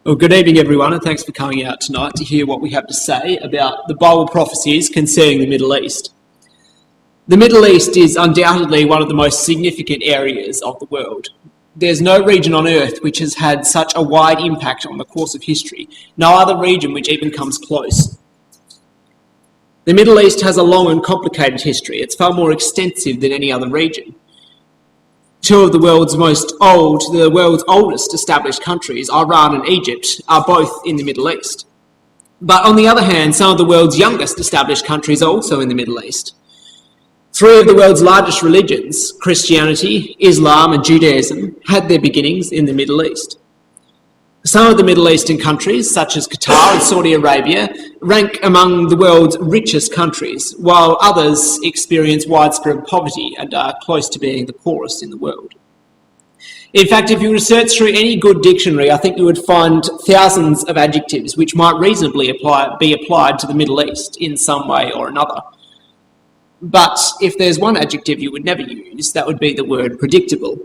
Well, good evening, everyone, and thanks for coming out tonight to hear what we have to say about the Bible prophecies concerning the Middle East. The Middle East is undoubtedly one of the most significant areas of the world. There's no region on earth which has had such a wide impact on the course of history, no other region which even comes close. The Middle East has a long and complicated history. It's far more extensive than any other region. Two of the world's oldest established countries, Iran and Egypt, are both in the Middle East. But on the other hand, some of the world's youngest established countries are also in the Middle East. Three of the world's largest religions, Christianity, Islam and Judaism, had their beginnings in the Middle East. Some of the Middle Eastern countries, such as Qatar and Saudi Arabia, rank among the world's richest countries, while others experience widespread poverty and are close to being the poorest in the world. In fact, if you were to search through any good dictionary, I think you would find thousands of adjectives which might reasonably be applied to the Middle East in some way or another. But if there's one adjective you would never use, that would be the word predictable.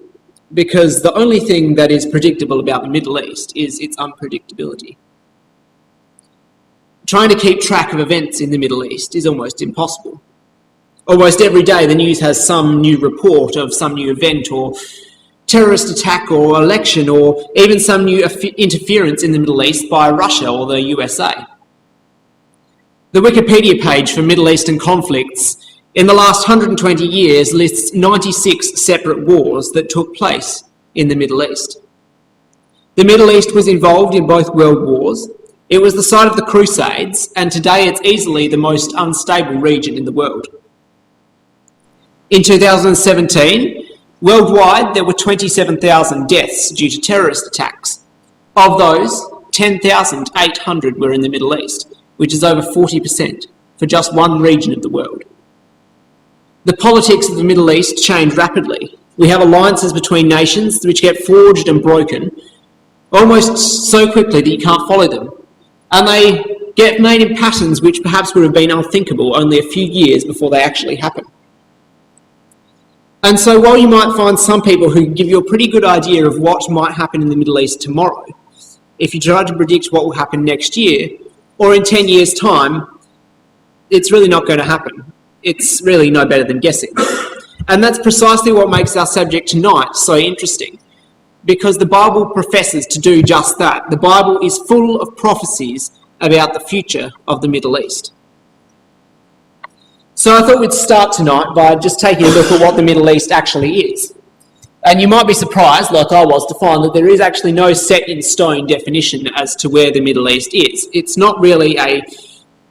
Because the only thing that is predictable about the Middle East is its unpredictability. Trying to keep track of events in the Middle East is almost impossible. Almost every day the news has some new report of some new event or terrorist attack or election or even some new interference in the Middle East by Russia or the USA. The Wikipedia page for Middle Eastern conflicts in the last 120 years lists 96 separate wars that took place in the Middle East. The Middle East was involved in both world wars. It was the site of the Crusades, and today it's easily the most unstable region in the world. In 2017, worldwide there were 27,000 deaths due to terrorist attacks. Of those, 10,800 were in the Middle East, which is over 40% for just one region of the world. The politics of the Middle East change rapidly. We have alliances between nations which get forged and broken almost so quickly that you can't follow them. And they get made in patterns which perhaps would have been unthinkable only a few years before they actually happen. And so while you might find some people who give you a pretty good idea of what might happen in the Middle East tomorrow, if you try to predict what will happen next year or in 10 years' time, it's really not going to happen. It's really no better than guessing. And that's precisely what makes our subject tonight so interesting, because the Bible professes to do just that. The Bible is full of prophecies about the future of the Middle East. So I thought we'd start tonight by just taking a look at what the Middle East actually is. And you might be surprised, like I was, to find that there is actually no set-in-stone definition as to where the Middle East is. It's not really a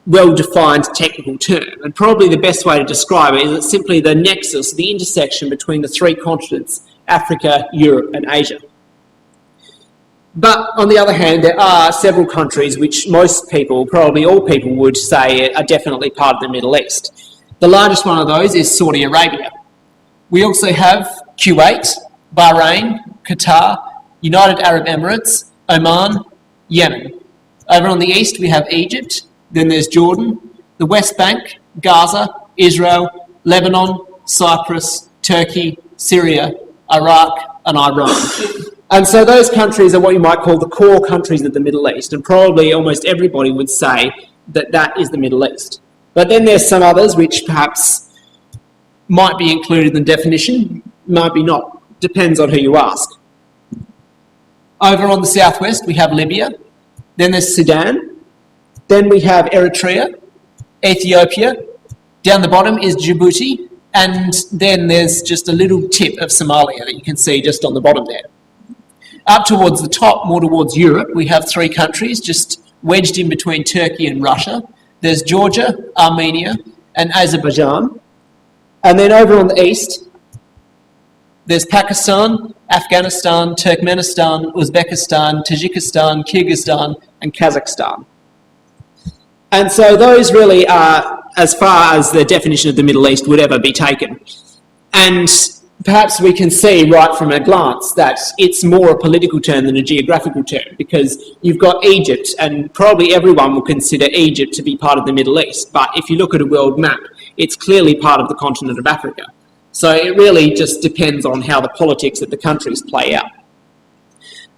well-defined technical term, and probably the best way to describe it is it's simply the nexus, the intersection between the three continents, Africa, Europe and Asia. But on the other hand, there are several countries which most people, probably all people, would say are definitely part of the Middle East. The largest one of those is Saudi Arabia. We also have Kuwait, Bahrain, Qatar, United Arab Emirates, Oman, Yemen. Over on the east we have Egypt. Then there's Jordan, the West Bank, Gaza, Israel, Lebanon, Cyprus, Turkey, Syria, Iraq and Iran. And so those countries are what you might call the core countries of the Middle East, and probably almost everybody would say that that is the Middle East. But then there's some others which perhaps might be included in the definition, might be not. Depends on who you ask. Over on the southwest we have Libya, then there's Sudan, then we have Eritrea, Ethiopia, down the bottom is Djibouti, and then there's just a little tip of Somalia that you can see just on the bottom there. Up towards the top, more towards Europe, we have three countries just wedged in between Turkey and Russia. There's Georgia, Armenia, and Azerbaijan. And then over on the east, there's Pakistan, Afghanistan, Turkmenistan, Uzbekistan, Tajikistan, Kyrgyzstan, and Kazakhstan. And so those really are as far as the definition of the Middle East would ever be taken. And perhaps we can see right from a glance that it's more a political term than a geographical term, because you've got Egypt, and probably everyone will consider Egypt to be part of the Middle East. But if you look at a world map, it's clearly part of the continent of Africa. So it really just depends on how the politics of the countries play out.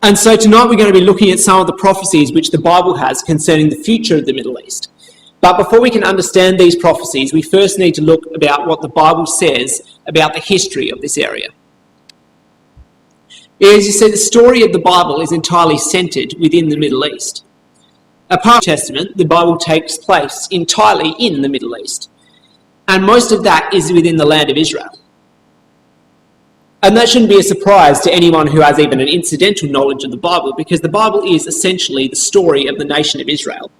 And so tonight we're going to be looking at some of the prophecies which the Bible has concerning the future of the Middle East. But before we can understand these prophecies, we first need to look about what the Bible says about the history of this area. As you see, the story of the Bible is entirely centred within the Middle East. Apart from the Testament, the Bible takes place entirely in the Middle East. And most of that is within the land of Israel. And that shouldn't be a surprise to anyone who has even an incidental knowledge of the Bible, because the Bible is essentially the story of the nation of Israel.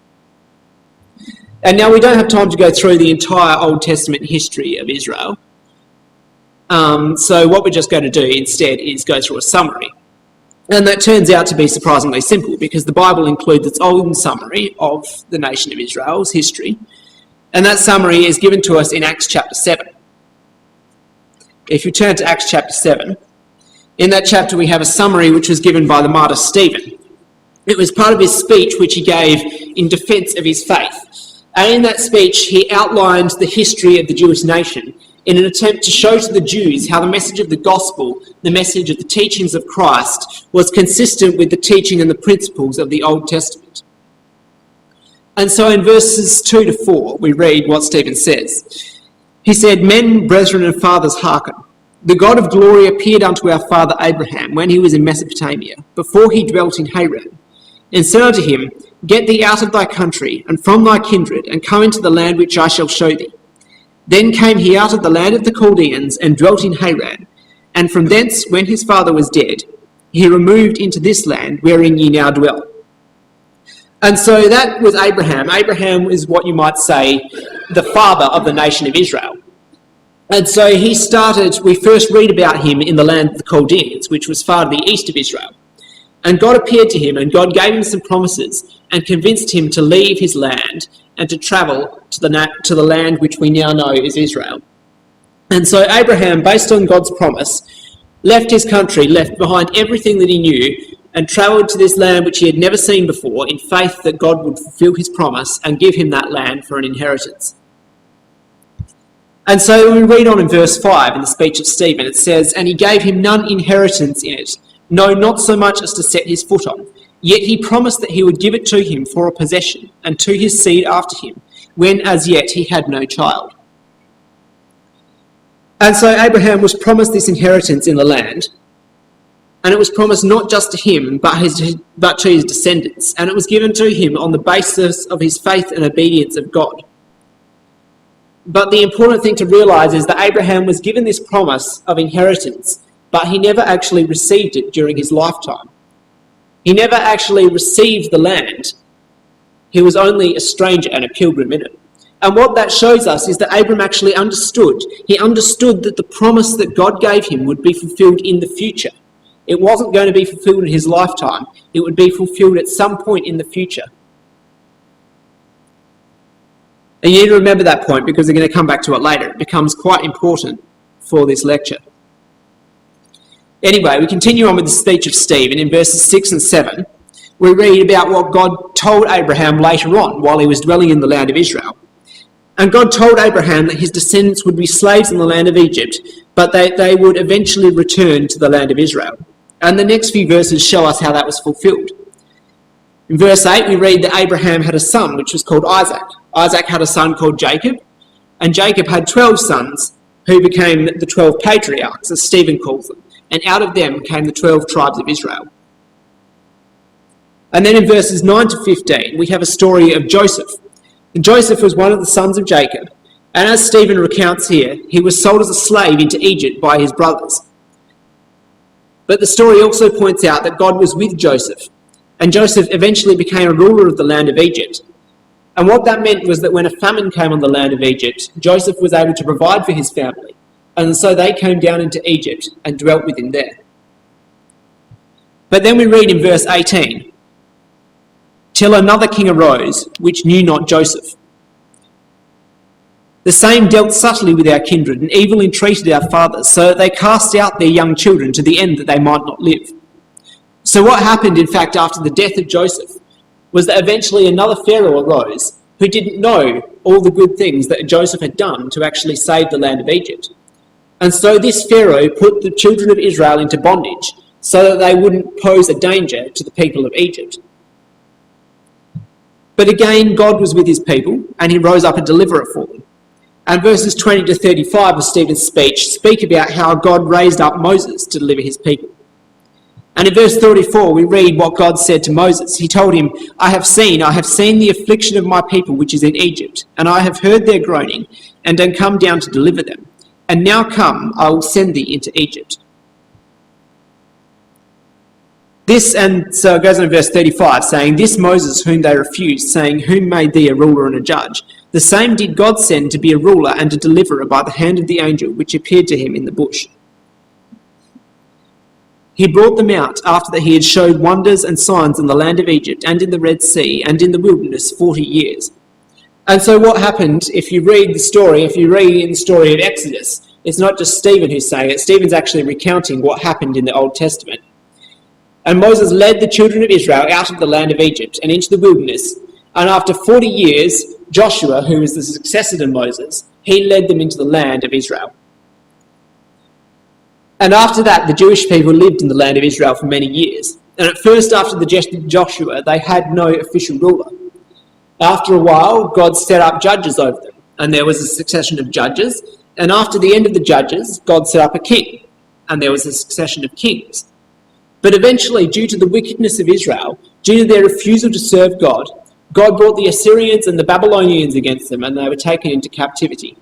And now we don't have time to go through the entire Old Testament history of Israel. So what we're just going to do instead is go through a summary. And that turns out to be surprisingly simple, because the Bible includes its own summary of the nation of Israel's history. And that summary is given to us in Acts chapter 7. If you turn to Acts chapter 7, in that chapter we have a summary which was given by the martyr Stephen. It was part of his speech which he gave in defence of his faith. And in that speech, he outlined the history of the Jewish nation in an attempt to show to the Jews how the message of the gospel, the message of the teachings of Christ, was consistent with the teaching and the principles of the Old Testament. And so in verses 2 to 4, we read what Stephen says. He said, "Men, brethren, and fathers, hearken. The God of glory appeared unto our father Abraham when he was in Mesopotamia, before he dwelt in Haran, and said unto him, Get thee out of thy country, and from thy kindred, and come into the land which I shall show thee. Then came he out of the land of the Chaldeans, and dwelt in Haran. And from thence, when his father was dead, he removed into this land wherein ye now dwell." And so that was Abraham. Abraham is what you might say the father of the nation of Israel. And so we first read about him in the land of the Chaldeans, which was far to the east of Israel. And God appeared to him, and God gave him some promises, and convinced him to leave his land and to travel to the land which we now know is Israel. And so Abraham, based on God's promise, left his country, left behind everything that he knew, and travelled to this land which he had never seen before, in faith that God would fulfill his promise and give him that land for an inheritance. And so when we read on in verse 5 in the speech of Stephen, it says, "And he gave him none inheritance in it, no, not so much as to set his foot on. Yet he promised that he would give it to him for a possession, and to his seed after him, when as yet he had no child." And so Abraham was promised this inheritance in the land, and it was promised not just to him, but to his descendants, and it was given to him on the basis of his faith and obedience of God. But the important thing to realise is that Abraham was given this promise of inheritance, but he never actually received it during his lifetime. He never actually received the land. He was only a stranger and a pilgrim in it. And what that shows us is that Abram actually understood. He understood that the promise that God gave him would be fulfilled in the future. It wasn't going to be fulfilled in his lifetime. It would be fulfilled at some point in the future. And you need to remember that point, because we're going to come back to it later. It becomes quite important for this lecture. Anyway, we continue on with the speech of Stephen. In verses 6 and 7, we read about what God told Abraham later on while he was dwelling in the land of Israel. "And God told Abraham that his descendants would be slaves in the land of Egypt, but they would eventually return to the land of Israel." And the next few verses show us how that was fulfilled. In verse 8, we read that Abraham had a son, which was called Isaac. Isaac had a son called Jacob, and Jacob had 12 sons, who became the 12 patriarchs, as Stephen calls them. And out of them came the 12 tribes of Israel. And then in verses 9 to 15, we have a story of Joseph. And Joseph was one of the sons of Jacob, and as Stephen recounts here, he was sold as a slave into Egypt by his brothers. But the story also points out that God was with Joseph, and Joseph eventually became a ruler of the land of Egypt. And what that meant was that when a famine came on the land of Egypt, Joseph was able to provide for his family. And so they came down into Egypt and dwelt with him there. But then we read in verse 18, "Till another king arose, which knew not Joseph. The same dealt subtly with our kindred, and evil entreated our fathers, so that they cast out their young children to the end that they might not live." So what happened, in fact, after the death of Joseph was that eventually another Pharaoh arose who didn't know all the good things that Joseph had done to actually save the land of Egypt. And so this Pharaoh put the children of Israel into bondage so that they wouldn't pose a danger to the people of Egypt. But again, God was with his people, and he rose up a deliverer for them. And verses 20 to 35 of Stephen's speech speak about how God raised up Moses to deliver his people. And in verse 34, we read what God said to Moses. He told him, I have seen the affliction of my people which is in Egypt, and I have heard their groaning, and am come down to deliver them. And now come, I will send thee into Egypt. This, and so it goes on in verse 35, saying, This Moses whom they refused, saying, Whom made thee a ruler and a judge? The same did God send to be a ruler and a deliverer by the hand of the angel which appeared to him in the bush. He brought them out after that he had showed wonders and signs in the land of Egypt and in the Red Sea and in the wilderness 40 years. And so what happened, if you read in the story of Exodus, it's not just Stephen who's saying it. Stephen's actually recounting what happened in the Old Testament. And Moses led the children of Israel out of the land of Egypt and into the wilderness. And after 40 years, Joshua, who was the successor to Moses, he led them into the land of Israel. And after that, the Jewish people lived in the land of Israel for many years. And at first, after the death of Joshua, they had no official ruler. After a while, God set up judges over them, and there was a succession of judges. And after the end of the judges, God set up a king, and there was a succession of kings. But eventually, due to the wickedness of Israel, due to their refusal to serve God, God brought the Assyrians and the Babylonians against them, and they were taken into captivity.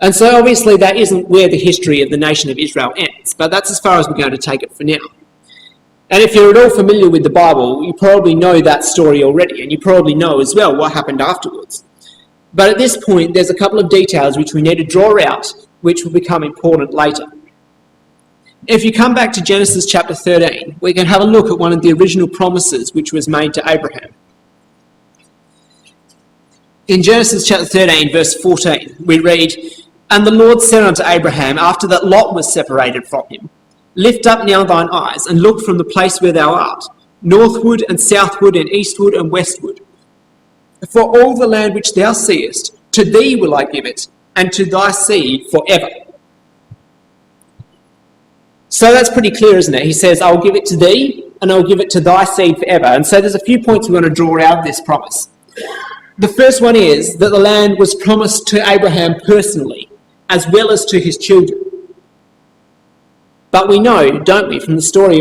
And so obviously that isn't where the history of the nation of Israel ends, but that's as far as we're going to take it for now. And if you're at all familiar with the Bible, you probably know that story already, and you probably know as well what happened afterwards. But at this point, there's a couple of details which we need to draw out, which will become important later. If you come back to Genesis chapter 13, we can have a look at one of the original promises which was made to Abraham. In Genesis chapter 13, verse 14, we read, And the Lord said unto Abraham, after that Lot was separated from him, Lift up now thine eyes, and look from the place where thou art, northward and southward and eastward and westward. For all the land which thou seest, to thee will I give it, and to thy seed forever. So that's pretty clear, isn't it? He says, I will give it to thee, and I will give it to thy seed forever. And so there's a few points we want to draw out of this promise. The first one is that the land was promised to Abraham personally, as well as to his children. But we know, don't we, from the story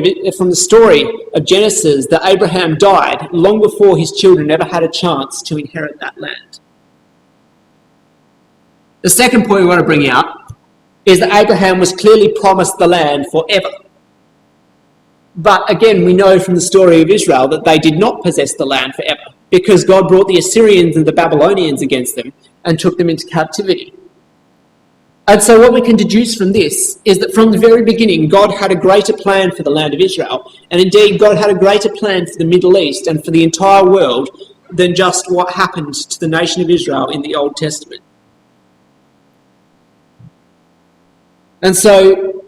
of Genesis, that Abraham died long before his children ever had a chance to inherit that land. The second point we want to bring out is that Abraham was clearly promised the land forever. But again, we know from the story of Israel that they did not possess the land forever, because God brought the Assyrians and the Babylonians against them and took them into captivity. And so what we can deduce from this is that from the very beginning, God had a greater plan for the land of Israel. And indeed, God had a greater plan for the Middle East and for the entire world than just what happened to the nation of Israel in the Old Testament. And so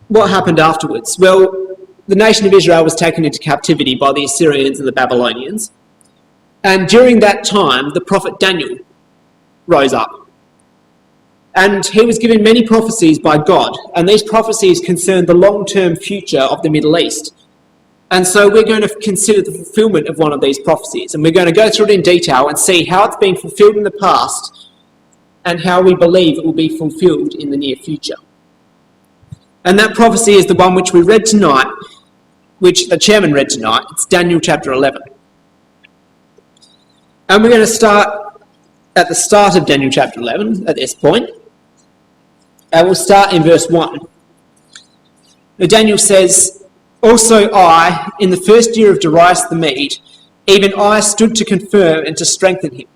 what happened afterwards? Well, the nation of Israel was taken into captivity by the Assyrians and the Babylonians. And during that time, the prophet Daniel rose up. And he was given many prophecies by God, and these prophecies concerned the long-term future of the Middle East. And so we're going to consider the fulfillment of one of these prophecies, and we're going to go through it in detail and see how it's been fulfilled in the past and how we believe it will be fulfilled in the near future. And that prophecy is the one which we read tonight, which the chairman read tonight. It's Daniel chapter 11. And we're going to start at the start of Daniel chapter 11 at this point. And we'll start in verse 1. Now Daniel says, Also I, in the first year of Darius the Mede, even I stood to confirm and to strengthen him.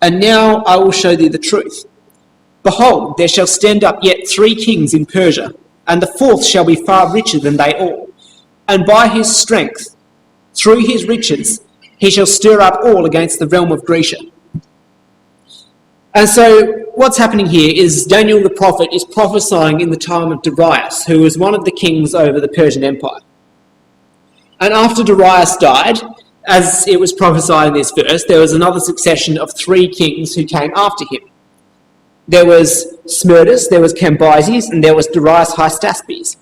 And now I will show thee the truth. Behold, there shall stand up yet 3 kings in Persia, and the 4th shall be far richer than they all. And by his strength, through his riches, he shall stir up all against the realm of Grecia. And so what's happening here is Daniel the prophet is prophesying in the time of Darius, who was one of the kings over the Persian Empire. And after Darius died, as it was prophesied in this verse, there was another succession of 3 kings who came after him. there was Smerdis, there was Cambyses, and there was Darius Hystaspes.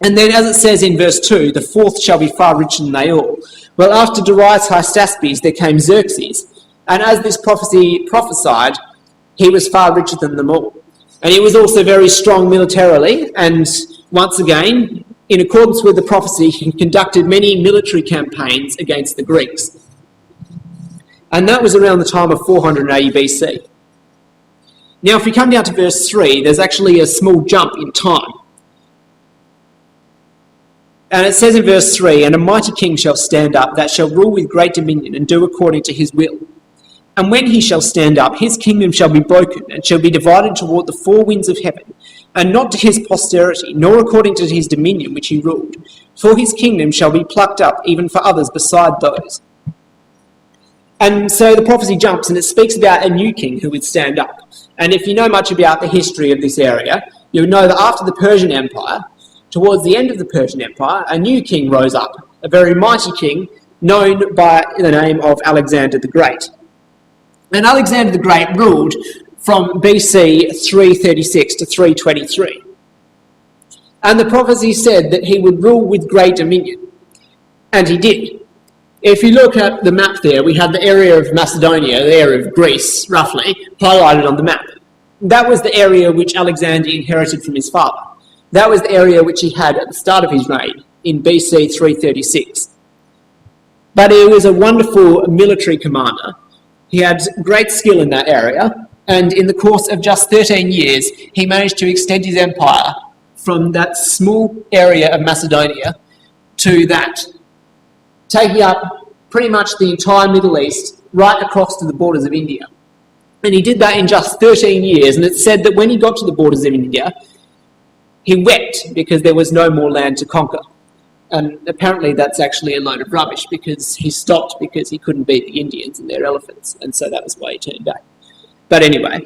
And then, as it says in verse 2, the fourth shall be far richer than they all. Well, after Darius Hystaspes, there came Xerxes. And as this prophecy prophesied, he was far richer than them all. And he was also very strong militarily. And once again, in accordance with the prophecy, he conducted many military campaigns against the Greeks. And that was around the time of 480 BC. Now, if we come down to verse 3, there's actually a small jump in time. And it says in verse 3, "And a mighty king shall stand up, that shall rule with great dominion, and do according to his will. And when he shall stand up, his kingdom shall be broken, and shall be divided toward the four winds of heaven, and not to his posterity, nor according to his dominion which he ruled. For his kingdom shall be plucked up, even for others beside those." And so the prophecy jumps, and it speaks about a new king who would stand up. And if you know much about the history of this area, you'll know that after the Persian Empire, towards the end of the Persian Empire, a new king rose up, a very mighty king, known by the name of Alexander the Great. And Alexander the Great ruled from BC 336 to 323. And the prophecy said that he would rule with great dominion. And he did. If you look at the map there, we have the area of Macedonia, the area of Greece, roughly, highlighted on the map. That was the area which Alexander inherited from his father. That was the area which he had at the start of his reign, in BC 336. But he was a wonderful military commander. He had great skill in that area, and in the course of just 13 years, he managed to extend his empire from that small area of Macedonia to that, taking up pretty much the entire Middle East, right across to the borders of India. And he did that in just 13 years, and it's said that when he got to the borders of India, he wept because there was no more land to conquer. And apparently that's actually a load of rubbish, because he stopped because he couldn't beat the Indians and their elephants, and so that was why he turned back. But anyway,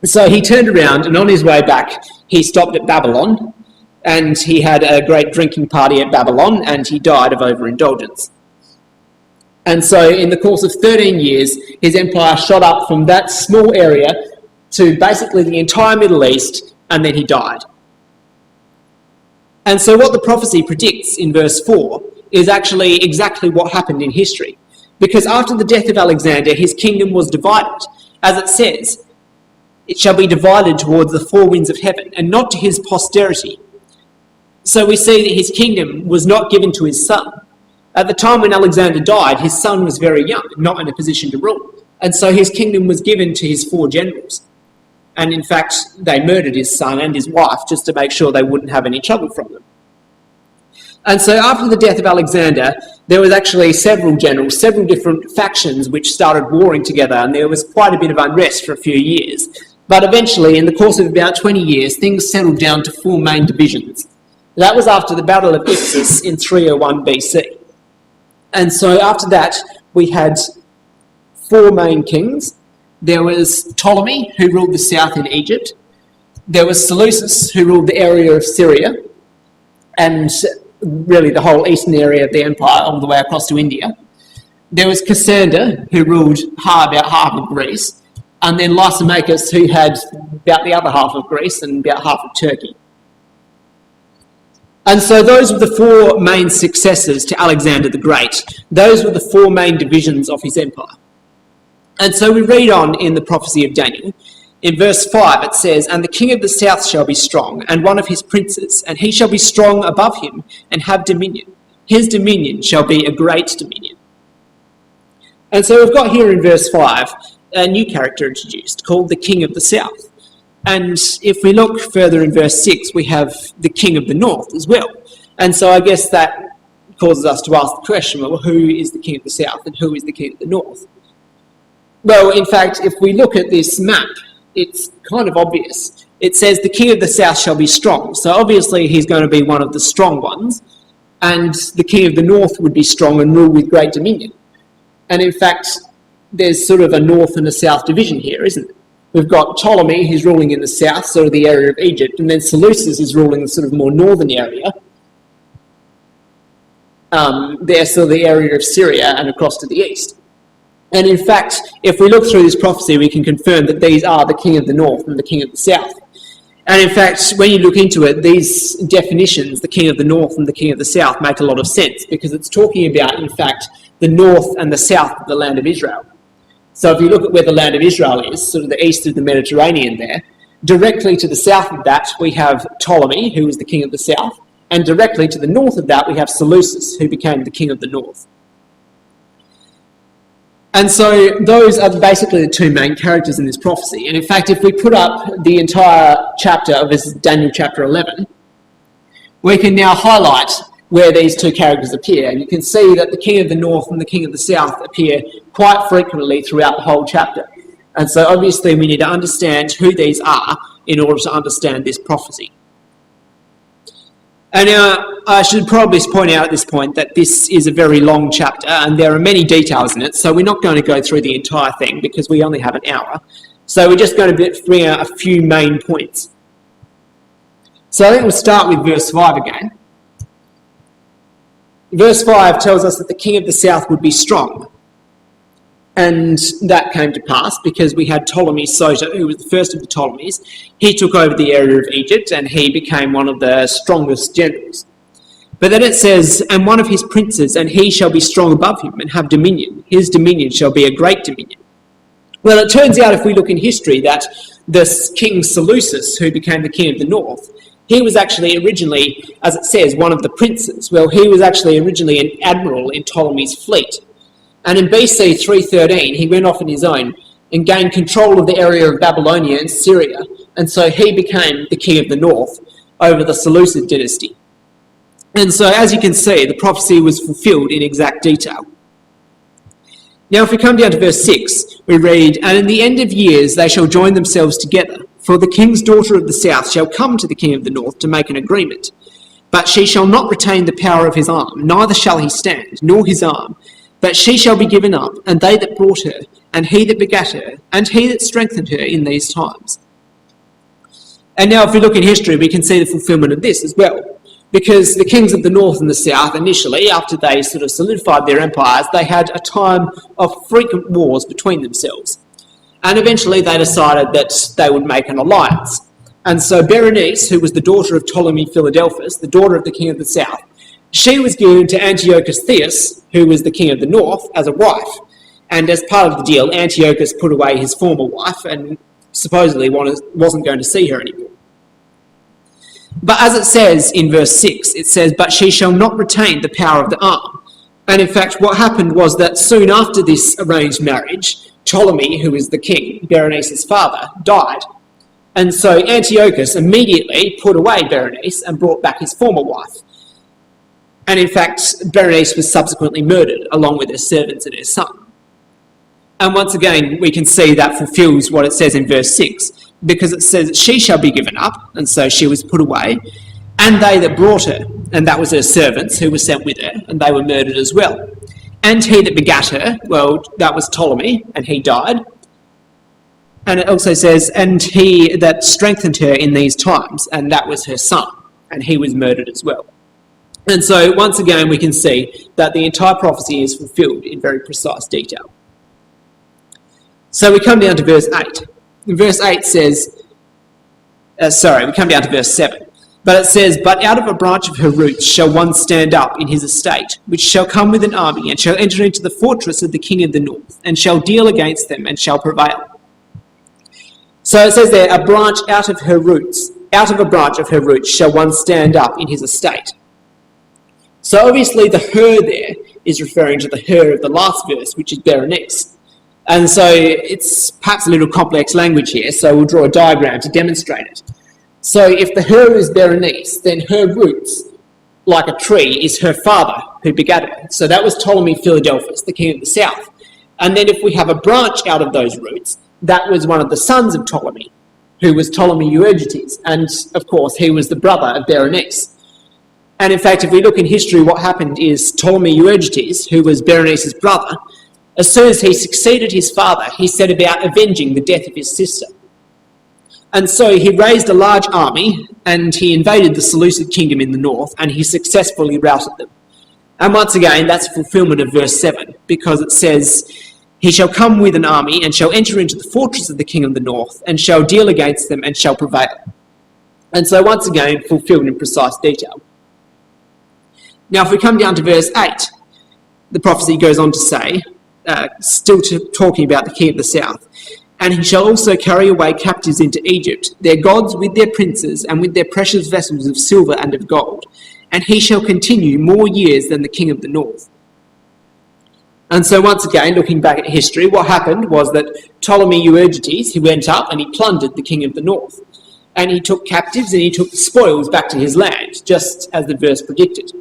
so he turned around, and on his way back, he stopped at Babylon, and he had a great drinking party at Babylon, and he died of overindulgence. And so in the course of 13 years, his empire shot up from that small area to basically the entire Middle East, and then he died. And so what the prophecy predicts in verse 4 is actually exactly what happened in history. Because after the death of Alexander, his kingdom was divided. As it says, it shall be divided towards the four winds of heaven, and not to his posterity. So we see that his kingdom was not given to his son. At the time when Alexander died, his son was very young, not in a position to rule. And so his kingdom was given to his four generals. And in fact, they murdered his son and his wife just to make sure they wouldn't have any trouble from them. And so after the death of Alexander, there was actually several generals, several different factions which started warring together, and there was quite a bit of unrest for a few years. But eventually, in the course of about 20 years, things settled down to four main divisions. That was after the Battle of Ipsus in 301 BC. And so after that, we had four main kings. There was Ptolemy, who ruled the south in Egypt. There was Seleucus, who ruled the area of Syria, and really the whole eastern area of the empire, all the way across to India. There was Cassander, who ruled about half of Greece, and then Lysimachus, who had about the other half of Greece and about half of Turkey. And so those were the four main successors to Alexander the Great. Those were the four main divisions of his empire. And so we read on in the prophecy of Daniel. In verse 5 it says, "And the king of the south shall be strong, and one of his princes, and he shall be strong above him, and have dominion. His dominion shall be a great dominion." And so we've got here in verse 5 a new character introduced, called the king of the south. And if we look further in verse 6, we have the king of the north as well. And so I guess that causes us to ask the question, well, who is the king of the south and who is the king of the north? Well, in fact, if we look at this map, it's kind of obvious. It says the king of the south shall be strong. So obviously he's going to be one of the strong ones. And the king of the north would be strong and rule with great dominion. And in fact, there's sort of a north and a south division here, isn't it? We've got Ptolemy, who's ruling in the south, sort of the area of Egypt, and then Seleucus is ruling the sort of more northern area. They're sort of the area of Syria and across to the east. And in fact, if we look through this prophecy, we can confirm that these are the king of the north and the king of the south. And in fact, when you look into it, these definitions, the king of the north and the king of the south, make a lot of sense, because it's talking about, in fact, the north and the south of the land of Israel. So if you look at where the land of Israel is, sort of the east of the Mediterranean there, directly to the south of that, we have Ptolemy, who was the king of the south, and directly to the north of that, we have Seleucus, who became the king of the north. And so those are basically the two main characters in this prophecy. And in fact, if we put up the entire chapter of this Daniel chapter 11, we can now highlight where these two characters appear. And you can see that the king of the north and the king of the south appear quite frequently throughout the whole chapter. And so obviously we need to understand who these are in order to understand this prophecy. And now I should probably point out at this point that this is a very long chapter and there are many details in it, so we're not going to go through the entire thing because we only have an hour. So we're just going to bring out a few main points. So I think we'll start with verse 5 again. Verse 5 tells us that the king of the south would be strong. And that came to pass because we had Ptolemy Soter, who was the first of the Ptolemies. He took over the area of Egypt and he became one of the strongest generals. But then it says, and one of his princes, and he shall be strong above him and have dominion. His dominion shall be a great dominion. Well, it turns out if we look in history that this king Seleucus, who became the king of the north, he was actually originally, as it says, one of the princes. Well, he was actually originally an admiral in Ptolemy's fleet. And in BC 313, he went off on his own and gained control of the area of Babylonia and Syria. And so he became the king of the north over the Seleucid dynasty. And so, as you can see, the prophecy was fulfilled in exact detail. Now, if we come down to verse 6, we read, and in the end of years they shall join themselves together, for the king's daughter of the south shall come to the king of the north to make an agreement. But she shall not retain the power of his arm, neither shall he stand, nor his arm, but she shall be given up, and they that brought her, and he that begat her, and he that strengthened her in these times. And now if we look in history, we can see the fulfilment of this as well. Because the kings of the north and the south, initially, after they sort of solidified their empires, they had a time of frequent wars between themselves. And eventually they decided that they would make an alliance. And so Berenice, who was the daughter of Ptolemy Philadelphus, the daughter of the king of the south, she was given to Antiochus Theus, who was the king of the north, as a wife. And as part of the deal, Antiochus put away his former wife and supposedly wasn't going to see her anymore. But as it says in verse 6, it says, but she shall not retain the power of the arm. And in fact, what happened was that soon after this arranged marriage, Ptolemy, who is the king, Berenice's father, died. And so Antiochus immediately put away Berenice and brought back his former wife. And in fact, Berenice was subsequently murdered, along with her servants and her son. And once again, we can see that fulfills what it says in verse 6, because it says, she shall be given up, and so she was put away, and they that brought her, and that was her servants who were sent with her, and they were murdered as well. And he that begat her, well, that was Ptolemy, and he died. And it also says, and he that strengthened her in these times, and that was her son, and he was murdered as well. And so, once again, we can see that the entire prophecy is fulfilled in very precise detail. So we come down to verse 8. Verse 8 says, we come down to verse 7. But it says, but out of a branch of her roots shall one stand up in his estate, which shall come with an army, and shall enter into the fortress of the king of the north, and shall deal against them, and shall prevail. So it says there, a branch out of her roots, out of a branch of her roots shall one stand up in his estate. So obviously the her there is referring to the her of the last verse, which is Berenice. And so it's perhaps a little complex language here, so we'll draw a diagram to demonstrate it. So if the her is Berenice, then her roots, like a tree, is her father who begat her. So that was Ptolemy Philadelphus, the king of the south. And then if we have a branch out of those roots, that was one of the sons of Ptolemy, who was Ptolemy Euergetes. And of course, he was the brother of Berenice. And in fact, if we look in history, what happened is Ptolemy Euergetes, who was Berenice's brother, as soon as he succeeded his father, he set about avenging the death of his sister. And so he raised a large army and he invaded the Seleucid kingdom in the north and he successfully routed them. And once again, that's fulfillment of verse 7, because it says, He shall come with an army, and shall enter into the fortress of the king of the north, and shall deal against them, and shall prevail. And so once again, fulfilled in precise detail. Now if we come down to verse 8, the prophecy goes on to say, talking about the king of the south, and he shall also carry away captives into Egypt, their gods with their princes, and with their precious vessels of silver and of gold, and he shall continue more years than the king of the north. And so once again, looking back at history, what happened was that Ptolemy Euergetes, he went up and he plundered the king of the north. And he took captives and he took spoils back to his land, just as the verse predicted.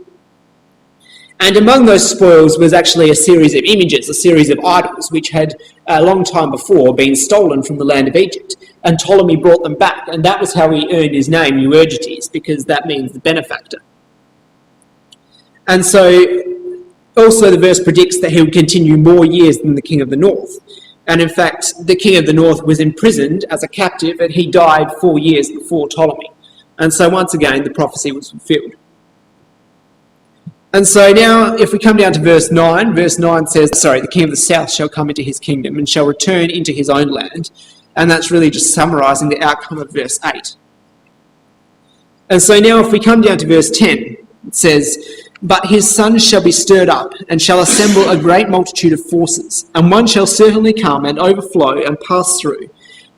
And among those spoils was actually a series of images, a series of idols, which had a long time before been stolen from the land of Egypt. And Ptolemy brought them back, and that was how he earned his name, Euergetes, because that means the benefactor. And so also the verse predicts that he would continue more years than the king of the north. And in fact, the king of the north was imprisoned as a captive, and he died 4 years before Ptolemy. And so once again, the prophecy was fulfilled. And so now, if we come down to verse 9 says, the king of the south shall come into his kingdom and shall return into his own land. And that's really just summarising the outcome of verse 8. And so now if we come down to verse 10, it says, but his sons shall be stirred up, and shall assemble a great multitude of forces, and one shall certainly come and overflow and pass through.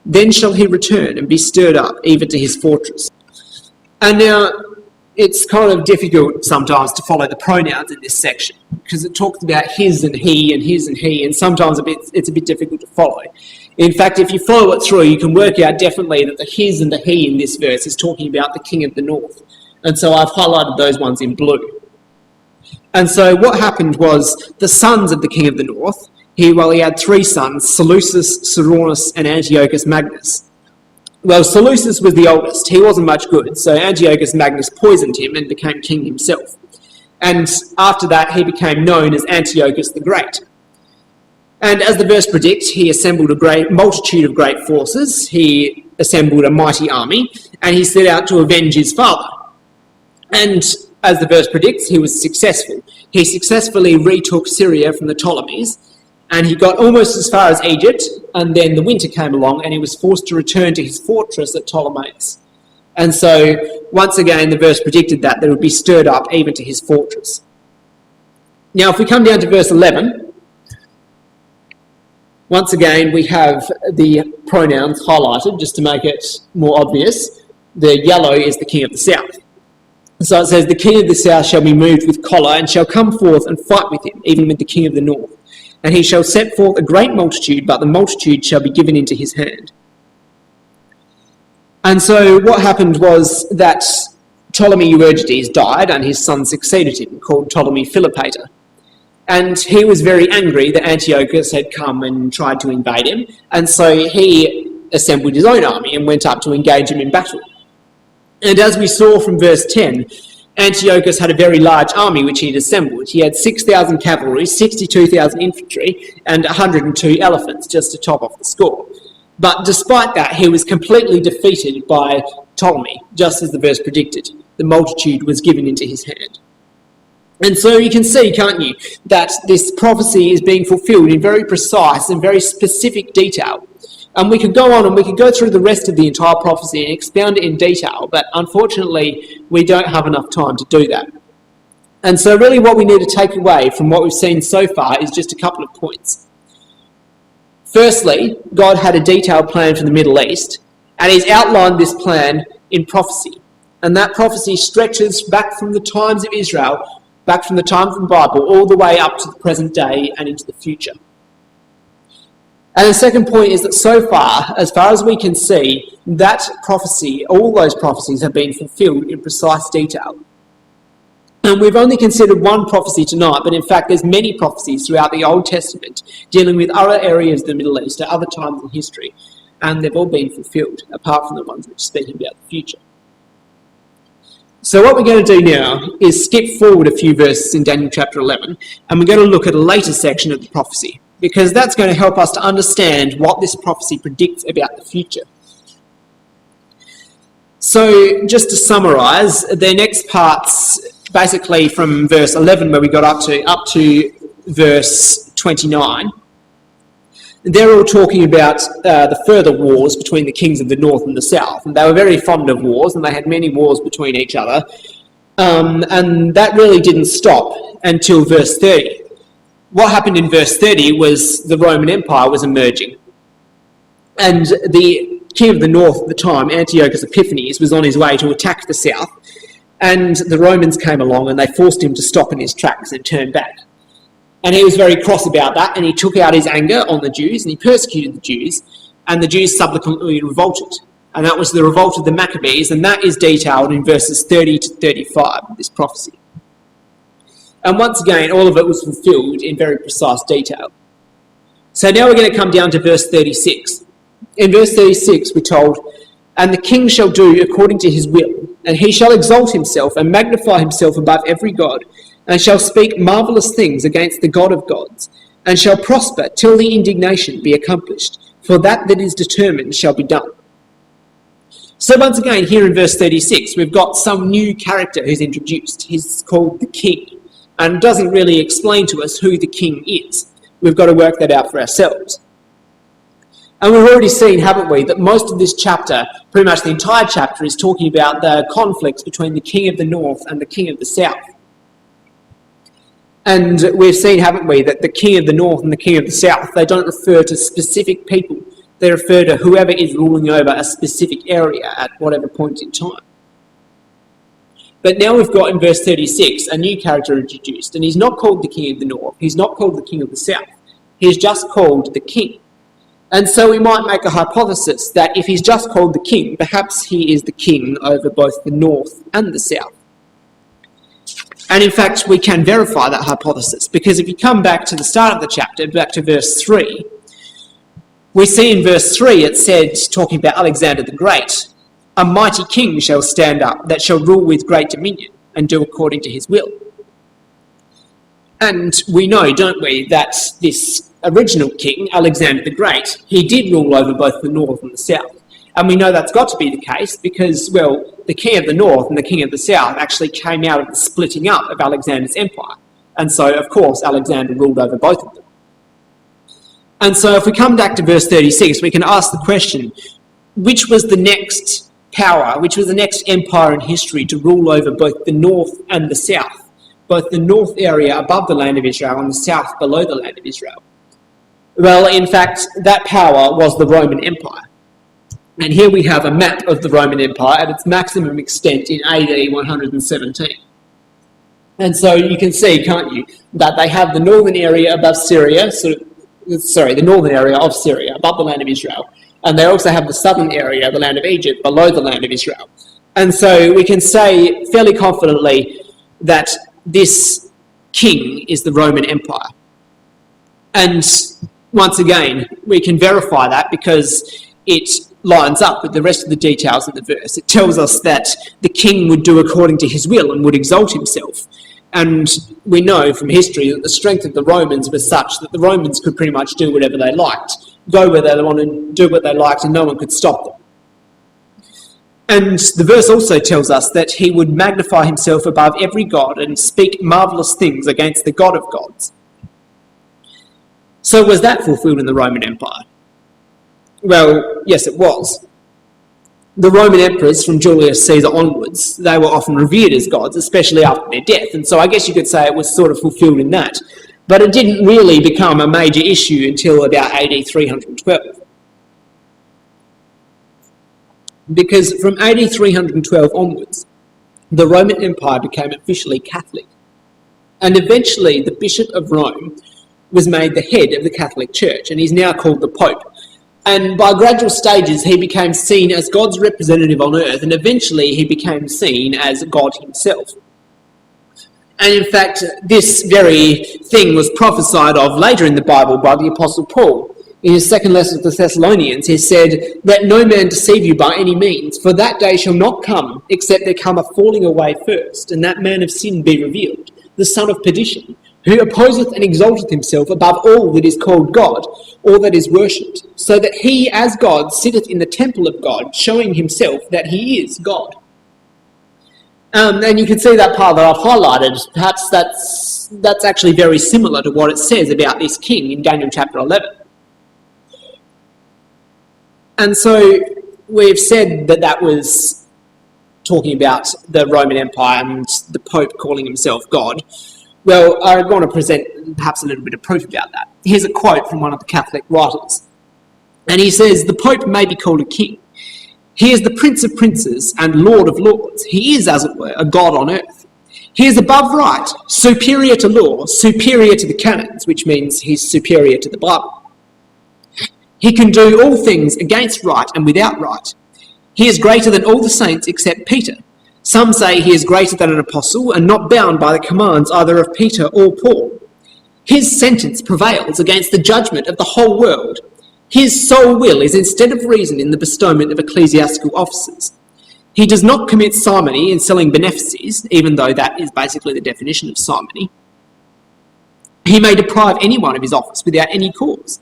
Then shall he return and be stirred up, even to his fortress. And now, it's kind of difficult sometimes to follow the pronouns in this section, because it talks about his and he, and sometimes it's a bit difficult to follow. In fact, if you follow it through, you can work out definitely that the his and the he in this verse is talking about the king of the north. And so I've highlighted those ones in blue. And so what happened was the sons of the king of the north, he had 3 sons, Seleucus, Ceraunus, and Antiochus Magnus. Well, Seleucus was the oldest. He wasn't much good, so Antiochus Magnus poisoned him and became king himself. And after that, he became known as Antiochus the Great. And as the verse predicts, he assembled a great multitude of great forces. He assembled a mighty army, and he set out to avenge his father. And as the verse predicts, he was successful. He successfully retook Syria from the Ptolemies, and he got almost as far as Egypt, and then the winter came along, and he was forced to return to his fortress at Ptolemais. And so, once again, the verse predicted that it would be stirred up even to his fortress. Now, if we come down to verse 11, once again, we have the pronouns highlighted, just to make it more obvious. The yellow is the king of the south. So it says, the king of the south shall be moved with choler, and shall come forth and fight with him, even with the king of the north. And he shall set forth a great multitude, but the multitude shall be given into his hand. And so what happened was that Ptolemy Euergetes died, and his son succeeded him, called Ptolemy Philopator. And he was very angry that Antiochus had come and tried to invade him, and so he assembled his own army and went up to engage him in battle. And as we saw from verse 10, Antiochus had a very large army which he'd assembled. He had 6,000 cavalry, 62,000 infantry, and 102 elephants, just to top off the score. But despite that, he was completely defeated by Ptolemy, just as the verse predicted. The multitude was given into his hand. And so you can see, can't you, that this prophecy is being fulfilled in very precise and very specific detail. And we could go on and we could go through the rest of the entire prophecy and expound it in detail, but unfortunately we don't have enough time to do that. And so really what we need to take away from what we've seen so far is just a couple of points. Firstly, God had a detailed plan for the Middle East, and he's outlined this plan in prophecy. And that prophecy stretches back from the times of Israel, back from the time of the Bible, all the way up to the present day and into the future. And the second point is that so far as we can see, that prophecy, all those prophecies have been fulfilled in precise detail. And we've only considered one prophecy tonight, but in fact there's many prophecies throughout the Old Testament dealing with other areas of the Middle East at other times in history, and they've all been fulfilled, apart from the ones which are speaking about the future. So what we're going to do now is skip forward a few verses in Daniel chapter 11, and we're going to look at a later section of the prophecy, because that's going to help us to understand what this prophecy predicts about the future. So just to summarise, the next parts, basically from verse 11 where we got up to verse 29, they're all talking about the further wars between the kings of the north and the south. And they were very fond of wars, and they had many wars between each other. And that really didn't stop until verse 30. What happened in verse 30 was the Roman Empire was emerging. And the king of the north at the time, Antiochus Epiphanes, was on his way to attack the south. And the Romans came along and they forced him to stop in his tracks and turn back. And he was very cross about that, and he took out his anger on the Jews and he persecuted the Jews, and the Jews subsequently revolted. And that was the revolt of the Maccabees, and that is detailed in verses 30 to 35 of this prophecy. And once again, all of it was fulfilled in very precise detail. So now we're going to come down to verse 36. In verse 36 we're told, "And the king shall do according to his will, and he shall exalt himself and magnify himself above every god, and shall speak marvellous things against the God of gods, and shall prosper till the indignation be accomplished, for that is determined shall be done." So once again, here in verse 36, we've got some new character who's introduced. He's called the king, and doesn't really explain to us who the king is. We've got to work that out for ourselves. And we've already seen, haven't we, that most of this chapter, pretty much the entire chapter, is talking about the conflicts between the king of the north and the king of the south. And we've seen, haven't we, that the king of the north and the king of the south, they don't refer to specific people. They refer to whoever is ruling over a specific area at whatever point in time. But now we've got in verse 36 a new character introduced, and he's not called the king of the north, he's not called the king of the south, he's just called the king. And so we might make a hypothesis that if he's just called the king, perhaps he is the king over both the north and the south. And in fact, we can verify that hypothesis, because if you come back to the start of the chapter, back to verse 3, we see in verse 3 it said, talking about Alexander the Great, "A mighty king shall stand up, that shall rule with great dominion, and do according to his will." And we know, don't we, that this original king, Alexander the Great, he did rule over both the north and the south. And we know that's got to be the case because, well, the king of the north and the king of the south actually came out of the splitting up of Alexander's empire. And so, of course, Alexander ruled over both of them. And so if we come back to verse 36, we can ask the question, which was the next power, which was the next empire in history to rule over both the north and the south, both the north area above the land of Israel and the south below the land of Israel? Well, in fact, that power was the Roman Empire. And here we have a map of the Roman Empire at its maximum extent in AD 117. And so you can see, can't you, that they have the northern area above Syria, the northern area of Syria, above the land of Israel. And they also have the southern area, the land of Egypt, below the land of Israel. And so we can say fairly confidently that this king is the Roman Empire. And once again, we can verify that because it lines up with the rest of the details of the verse. It tells us that the king would do according to his will and would exalt himself. And we know from history that the strength of the Romans was such that the Romans could pretty much do whatever they liked, go where they wanted, do what they liked, and no one could stop them. And the verse also tells us that he would magnify himself above every god and speak marvellous things against the God of gods. So was that fulfilled in the Roman Empire? Well, yes, it was. The Roman emperors from Julius Caesar onwards, they were often revered as gods, especially after their death. And so I guess you could say it was sort of fulfilled in that. But it didn't really become a major issue until about AD 312. Because from AD 312 onwards, the Roman Empire became officially Catholic. And eventually the Bishop of Rome was made the head of the Catholic Church, and he's now called the Pope. And by gradual stages, he became seen as God's representative on earth, and eventually he became seen as God himself. And in fact, this very thing was prophesied of later in the Bible by the Apostle Paul. In his second letter to the Thessalonians, he said, "Let no man deceive you by any means, for that day shall not come, except there come a falling away first, and that man of sin be revealed, the son of perdition, who opposeth and exalteth himself above all that is called God, or that is worshipped, so that he as God sitteth in the temple of God, showing himself that he is God." And you can see that part that I've highlighted. Perhaps that's actually very similar to what it says about this king in Daniel chapter 11. And so we've said that that was talking about the Roman Empire and the Pope calling himself God. Well, I want to present perhaps a little bit of proof about that. Here's a quote from one of the Catholic writers. And he says, "The Pope may be called a king. He is the Prince of Princes and Lord of Lords. He is, as it were, a God on earth. He is above right, superior to law, superior to the canons," which means he's superior to the Bible. "He can do all things against right and without right. He is greater than all the saints except Peter. Some say he is greater than an apostle and not bound by the commands either of Peter or Paul. His sentence prevails against the judgment of the whole world. His sole will is instead of reason in the bestowment of ecclesiastical offices. He does not commit simony in selling benefices, even though that is basically the definition of simony. He may deprive anyone of his office without any cause.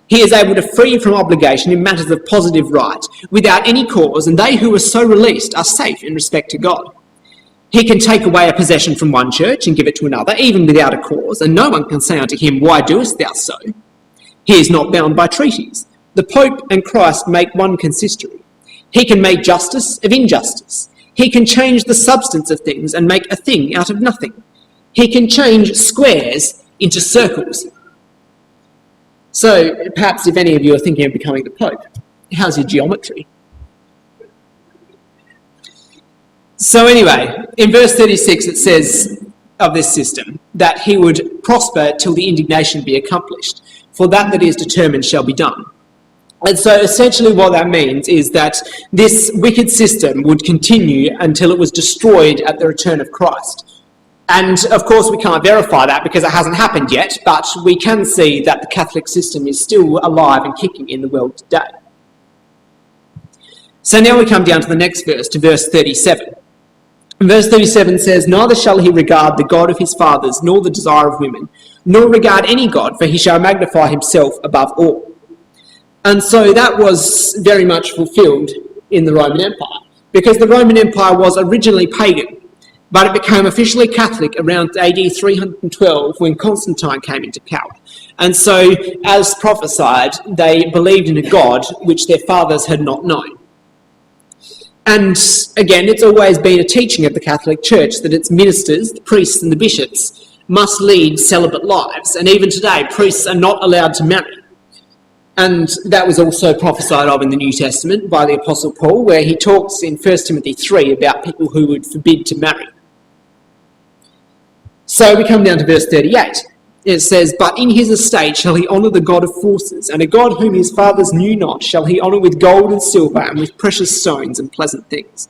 He is able to free from obligation in matters of positive right without any cause, and they who are so released are safe in respect to God. He can take away a possession from one church and give it to another, even without a cause, and no one can say unto him, Why doest thou so? He is not bound by treaties. The Pope and Christ make one consistory. He can make justice of injustice. He can change the substance of things and make a thing out of nothing. He can change squares into circles." So perhaps if any of you are thinking of becoming the Pope, how's your geometry? So anyway, in verse 36 it says of this system that he would prosper till the indignation be accomplished, for that is determined shall be done. And so essentially what that means is that this wicked system would continue until it was destroyed at the return of Christ. And of course we can't verify that because it hasn't happened yet, but we can see that the Catholic system is still alive and kicking in the world today. So now we come down to the next verse, to verse 37. And verse 37 says, "Neither shall he regard the God of his fathers, nor the desire of women, nor regard any God, for he shall magnify himself above all." And so that was very much fulfilled in the Roman Empire, because the Roman Empire was originally pagan, but it became officially Catholic around AD 312 when Constantine came into power. And so, as prophesied, they believed in a God which their fathers had not known. And again, it's always been a teaching of the Catholic Church that its ministers, the priests and the bishops, must lead celibate lives. And even today, priests are not allowed to marry. And that was also prophesied of in the New Testament by the Apostle Paul, where he talks in 1 Timothy 3 about people who would forbid to marry. So we come down to verse 38. It says, "But in his estate shall he honour the God of forces, and a God whom his fathers knew not shall he honour with gold and silver and with precious stones and pleasant things."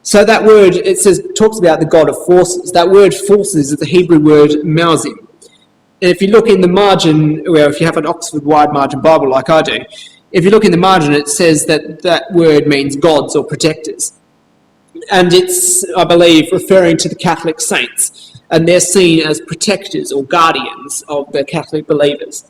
So that word, it says, talks about the God of forces. That word forces is the Hebrew word mauzim. And if you look in the margin, well, if you have an Oxford Wide Margin Bible like I do, if you look in the margin, it says that that word means gods or protectors. And it's, I believe, referring to the Catholic saints, and they're seen as protectors or guardians of the Catholic believers.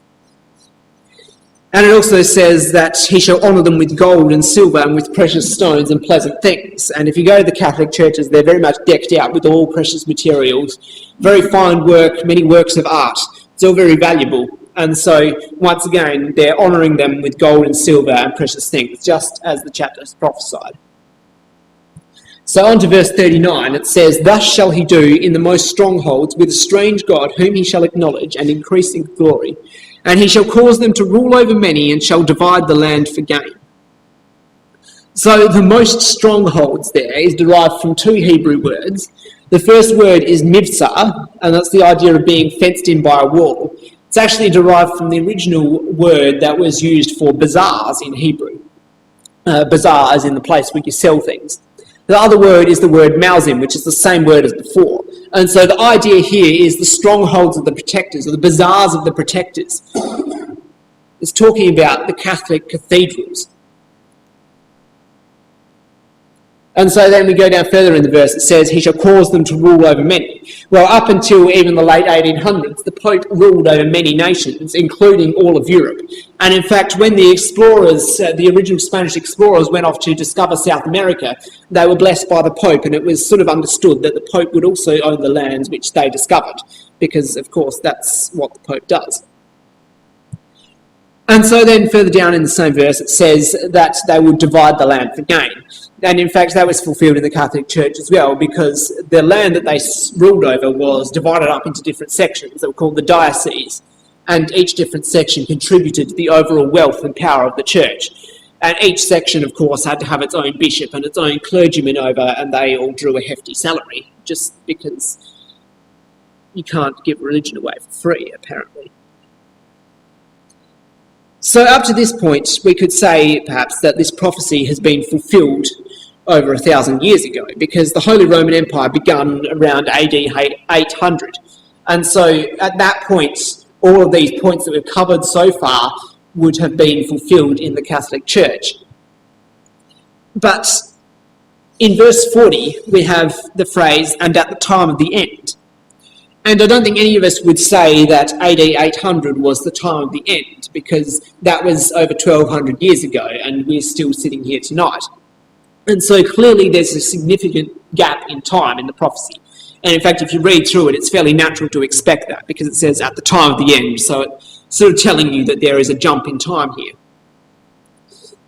And it also says that he shall honour them with gold and silver and with precious stones and pleasant things. And if you go to the Catholic churches, they're very much decked out with all precious materials, very fine work, many works of art. It's all very valuable. And so, once again, they're honouring them with gold and silver and precious things, just as the chapter has prophesied. So on to verse 39, it says, "Thus shall he do in the most strongholds with a strange God, whom he shall acknowledge and increase in glory. And he shall cause them to rule over many, and shall divide the land for gain." So the most strongholds there is derived from two Hebrew words. The first word is mivsar, and that's the idea of being fenced in by a wall. It's actually derived from the original word that was used for bazaars in Hebrew. Bazaar as in the place where you sell things. The other word is the word mauzim, which is the same word as before. And so the idea here is the strongholds of the protectors, or the bazaars of the protectors. It's talking about the Catholic cathedrals. And so then we go down further in the verse, it says, "He shall cause them to rule over many." Well, up until even the late 1800s, the Pope ruled over many nations, including all of Europe. And in fact, when the explorers, the original Spanish explorers, went off to discover South America, they were blessed by the Pope, and it was sort of understood that the Pope would also own the lands which they discovered, because, of course, that's what the Pope does. And so then further down in the same verse, it says that they would divide the land for gain. And in fact, that was fulfilled in the Catholic Church as well, because the land that they ruled over was divided up into different sections that were called the dioceses. And each different section contributed to the overall wealth and power of the church. And each section, of course, had to have its own bishop and its own clergyman over, and they all drew a hefty salary, just because you can't give religion away for free, apparently. So up to this point, we could say, perhaps, that this prophecy has been fulfilled over 1,000 years ago, because the Holy Roman Empire began around AD 800. And so at that point, all of these points that we've covered so far would have been fulfilled in the Catholic Church. But in verse 40, we have the phrase, "and at the time of the end." And I don't think any of us would say that AD 800 was the time of the end, because that was over 1,200 years ago, and we're still sitting here tonight. And so clearly there's a significant gap in time in the prophecy. And in fact, if you read through it, it's fairly natural to expect that, because it says at the time of the end, so it's sort of telling you that there is a jump in time here.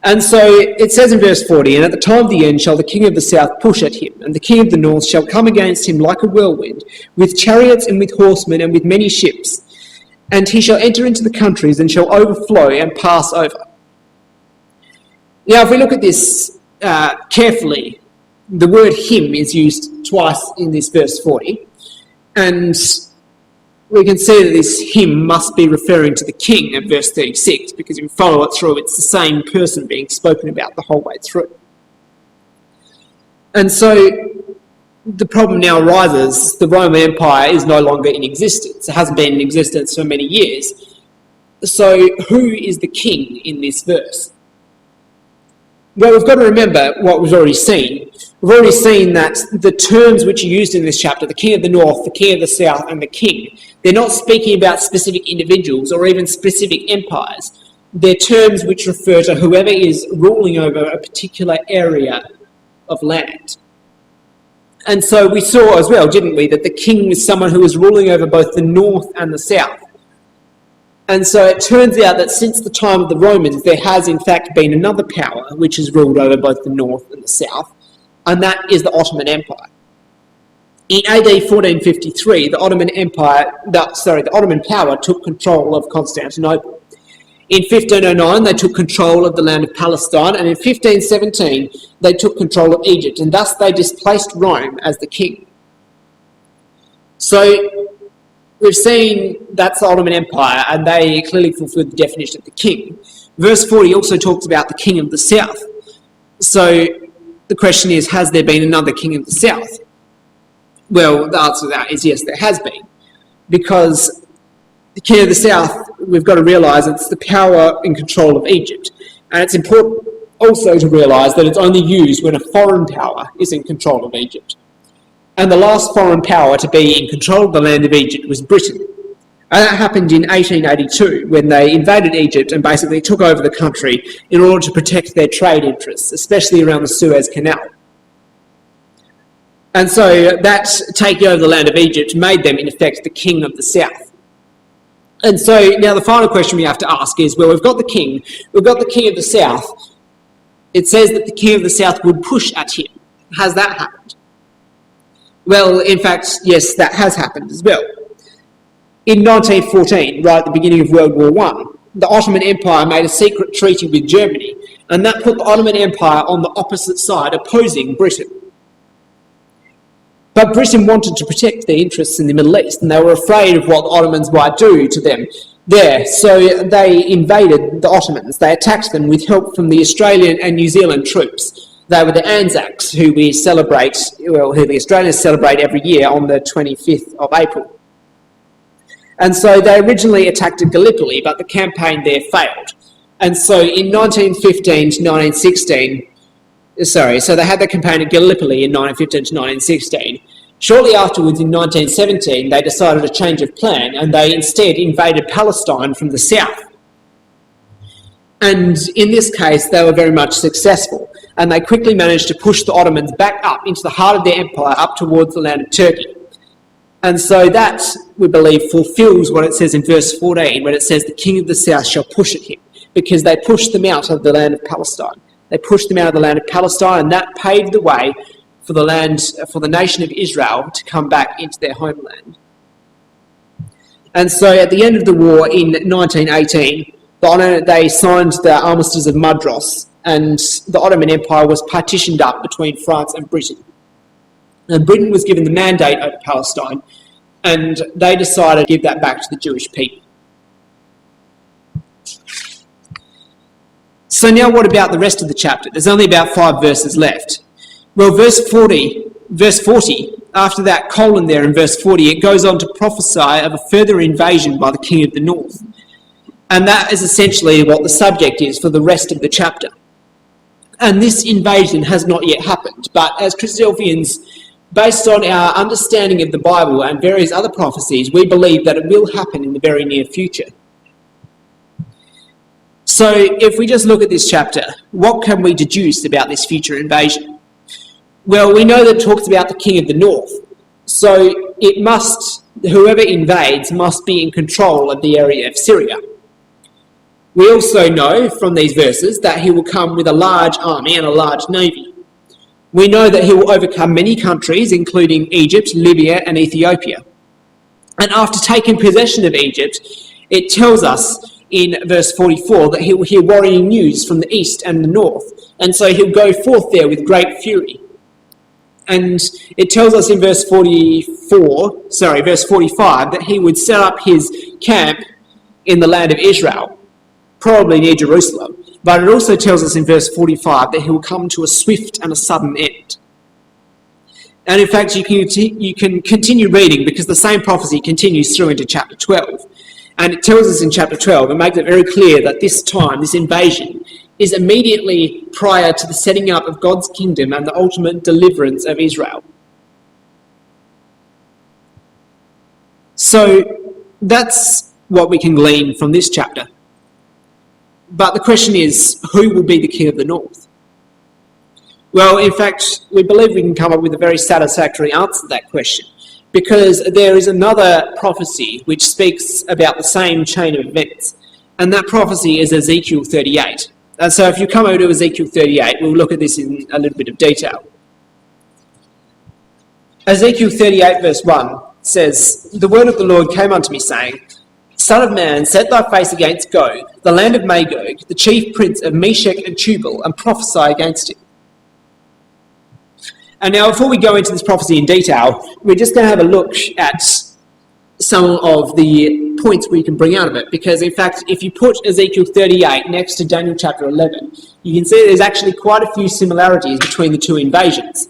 And so it says in verse 40, "And at the time of the end shall the king of the south push at him, and the king of the north shall come against him like a whirlwind, with chariots and with horsemen and with many ships. And he shall enter into the countries and shall overflow and pass over." Now, if we look at this carefully, the word "him" is used twice in this verse 40, and we can see that this "him" must be referring to the king at verse 36, because if you follow it through, it's the same person being spoken about the whole way through. And so the problem now arises: the Roman Empire is no longer in existence. It hasn't been in existence for many years. So who is the king in this verse? Well, we've got to remember what we've already seen. We've already seen that the terms which are used in this chapter, the king of the north, the king of the south, and the king, they're not speaking about specific individuals or even specific empires. They're terms which refer to whoever is ruling over a particular area of land. And so we saw as well, didn't we, that the king was someone who was ruling over both the north and the south. And so it turns out that since the time of the Romans, there has in fact been another power which has ruled over both the north and the south, and that is the Ottoman Empire. In AD 1453, the Ottoman power took control of Constantinople. In 1509, they took control of the land of Palestine, and in 1517, they took control of Egypt, and thus they displaced Rome as the king. So we've seen that's the Ottoman Empire, and they clearly fulfilled the definition of the king. Verse 40 also talks about the king of the south. So the question is, has there been another king of the south? Well, the answer to that is yes, there has been. Because the king of the south, we've got to realise it's the power and control of Egypt. And it's important also to realise that it's only used when a foreign power is in control of Egypt. And the last foreign power to be in control of the land of Egypt was Britain. And that happened in 1882, when they invaded Egypt and basically took over the country in order to protect their trade interests, especially around the Suez Canal. And so that taking over the land of Egypt made them, in effect, the king of the south. And so now the final question we have to ask is, well, we've got the king of the south. It says that the king of the south would push at him. Has that happened? Well, in fact, yes, that has happened as well. In 1914, right at the beginning of World War I, the Ottoman Empire made a secret treaty with Germany, and that put the Ottoman Empire on the opposite side, opposing Britain. But Britain wanted to protect their interests in the Middle East, and they were afraid of what the Ottomans might do to them there. So they invaded the Ottomans. They attacked them with help from the Australian and New Zealand troops. They were the Anzacs, who the Australians celebrate every year on the 25th of April. And so they originally attacked Gallipoli, but the campaign there failed. And so in 1915 to 1916, so they had the campaign at Gallipoli in 1915 to 1916. Shortly afterwards, in 1917, they decided a change of plan, and they instead invaded Palestine from the south. And in this case, they were very much successful, and they quickly managed to push the Ottomans back up into the heart of their empire, up towards the land of Turkey. And so that, we believe, fulfills what it says in verse 14, when it says the king of the south shall push at him. because they pushed them out of the land of Palestine. They pushed them out of the land of Palestine, and that paved the way for the nation of Israel to come back into their homeland. And so at the end of the war in 1918, they signed the Armistice of Mudros, and the Ottoman Empire was partitioned up between France and Britain. And Britain was given the mandate over Palestine, and they decided to give that back to the Jewish people. So now what about the rest of the chapter? There's only about 5 verses left. Well, verse 40, after that colon there in verse 40, it goes on to prophesy of a further invasion by the king of the north. And that is essentially what the subject is for the rest of the chapter. And this invasion has not yet happened, but as Christadelphians, based on our understanding of the Bible and various other prophecies, we believe that it will happen in the very near future. So if we just look at this chapter, what can we deduce about this future invasion? Well, we know that it talks about the king of the north. So whoever invades must be in control of the area of Syria. We also know from these verses that he will come with a large army and a large navy. We know that he will overcome many countries, including Egypt, Libya, and Ethiopia. And after taking possession of Egypt, it tells us in verse 44 that he will hear worrying news from the east and the north. And so he'll go forth there with great fury. And it tells us in verse 45 that he would set up his camp in the land of Israel, probably near Jerusalem. But it also tells us in verse 45 that he will come to a swift and a sudden end. And in fact, you can continue reading, because the same prophecy continues through into chapter 12. And it tells us in chapter 12, it makes it very clear that this time, this invasion, is immediately prior to the setting up of God's kingdom and the ultimate deliverance of Israel. So that's what we can glean from this chapter. But the question is, who will be the king of the north? Well, in fact, we believe we can come up with a very satisfactory answer to that question, because there is another prophecy which speaks about the same chain of events, and that prophecy is Ezekiel 38. And so if you come over to Ezekiel 38, we'll look at this in a little bit of detail. Ezekiel 38 verse 1 says, "The word of the Lord came unto me, saying, Son of man, set thy face against Gog, the land of Magog, the chief prince of Meshech and Tubal, and prophesy against him." And now, before we go into this prophecy in detail, we're just going to have a look at some of the points we can bring out of it. Because, in fact, if you put Ezekiel 38 next to Daniel chapter 11, you can see there's actually quite a few similarities between the two invasions.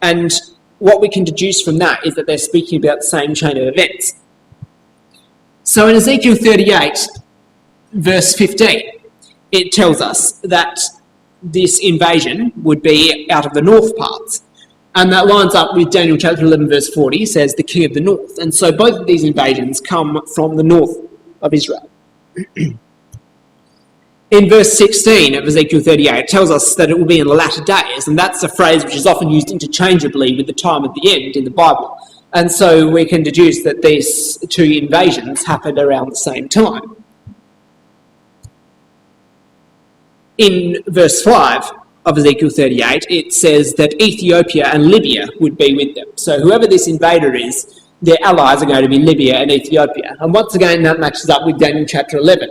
And what we can deduce from that is that they're speaking about the same chain of events. So in Ezekiel 38, verse 15, it tells us that this invasion would be out of the north parts. And that lines up with Daniel chapter 11, verse 40, says the king of the north. And so both of these invasions come from the north of Israel. In verse 16 of Ezekiel 38, it tells us that it will be in the latter days. And that's a phrase which is often used interchangeably with the time of the end in the Bible. And so we can deduce that these two invasions happened around the same time. In verse 5 of Ezekiel 38, it says that Ethiopia and Libya would be with them. So whoever this invader is, their allies are going to be Libya and Ethiopia. And once again, that matches up with Daniel chapter 11.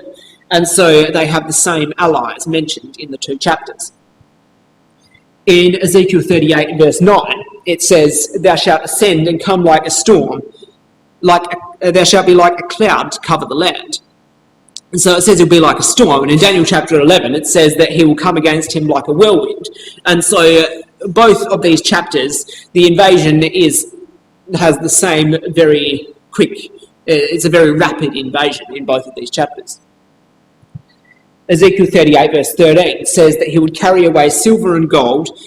And so they have the same allies mentioned in the two chapters. In Ezekiel 38 verse 9, it says, "Thou shalt ascend and come like a storm, thou shalt be like a cloud to cover the land." And so it says he'll be like a storm. And in Daniel chapter 11, it says that he will come against him like a whirlwind. And so both of these chapters, the invasion has the same very quick, it's a very rapid invasion in both of these chapters. Ezekiel 38 verse 13 says that he would carry away silver and gold,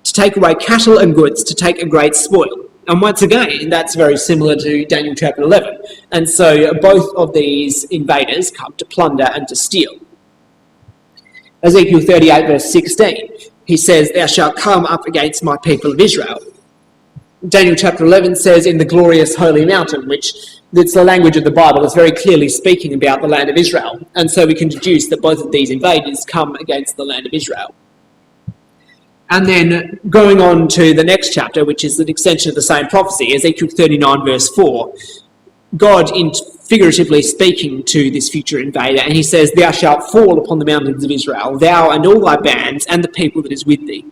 to take away cattle and goods, to take a great spoil. And once again, that's very similar to Daniel chapter 11. And so both of these invaders come to plunder and to steal. Ezekiel 38 verse 16, he says, "Thou shalt come up against my people of Israel." Daniel chapter 11 says, "In the glorious holy mountain," which It's the language of the Bible that's very clearly speaking about the land of Israel. And so we can deduce that both of these invaders come against the land of Israel. And then going on to the next chapter, which is an extension of the same prophecy, Ezekiel 39 verse 4, God figuratively speaking to this future invader, and he says, "Thou shalt fall upon the mountains of Israel, thou and all thy bands, and the people that is with thee."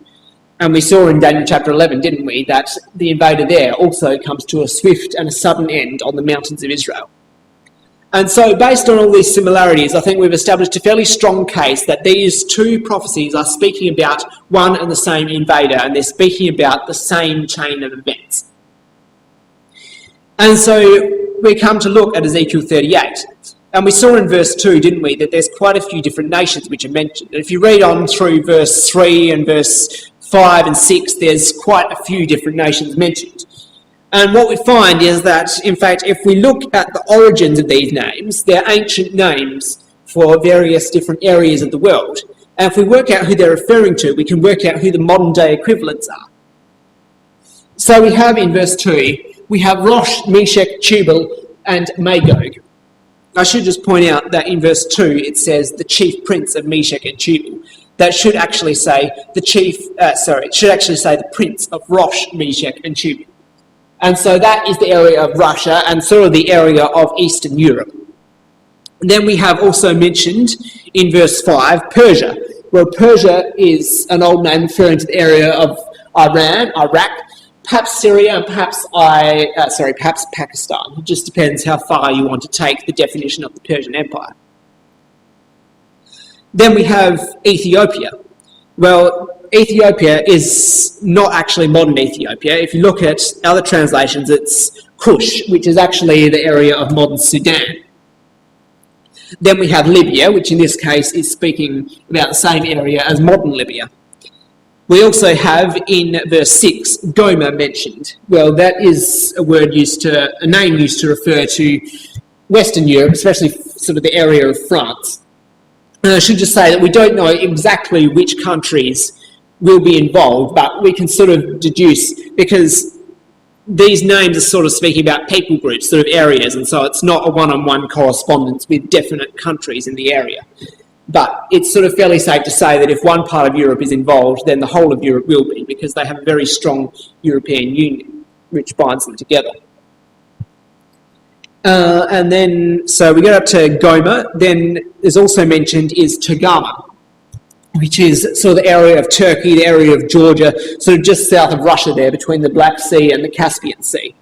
And we saw in Daniel chapter 11, didn't we, that the invader there also comes to a swift and a sudden end on the mountains of Israel. And so based on all these similarities, I think we've established a fairly strong case that these two prophecies are speaking about one and the same invader, and they're speaking about the same chain of events. And so we come to look at Ezekiel 38. And we saw in verse 2, didn't we, that there's quite a few different nations which are mentioned. And if you read on through verse 3 and verse 5 and 6, there's quite a few different nations mentioned. And what we find is that, in fact, if we look at the origins of these names, they're ancient names for various different areas of the world. And if we work out who they're referring to, we can work out who the modern-day equivalents are. So we have in verse 2, we have Rosh, Meshech, Tubal, and Magog. I should just point out that in verse 2, it says the chief prince of Meshech and Tubal. That should actually say it should actually say the prince of Rosh, Meshech, and Tubal. And so that is the area of Russia and sort of the area of Eastern Europe. Then we have also mentioned in verse 5, Persia. Well, Persia is an old name referring to the area of Iran, Iraq, perhaps Syria, and perhaps Pakistan. It just depends how far you want to take the definition of the Persian Empire. Then we have Ethiopia. Well, Ethiopia is not actually modern Ethiopia. If you look at other translations, it's Kush, which is actually the area of modern Sudan. Then we have Libya, which in this case is speaking about the same area as modern Libya. We also have in verse 6, Gomer mentioned. Well, that is a name used to refer to Western Europe, especially sort of the area of France. And I should just say that we don't know exactly which countries will be involved, but we can sort of deduce, because these names are sort of speaking about people groups, sort of areas, and so it's not a one-on-one correspondence with definite countries in the area. But it's sort of fairly safe to say that if one part of Europe is involved, then the whole of Europe will be, because they have a very strong European Union, which binds them together. And then, so we get up to Gomer. Then there's also mentioned is Togarmah, which is sort of the area of Turkey, the area of Georgia, sort of just south of Russia there, between the Black Sea and the Caspian Sea.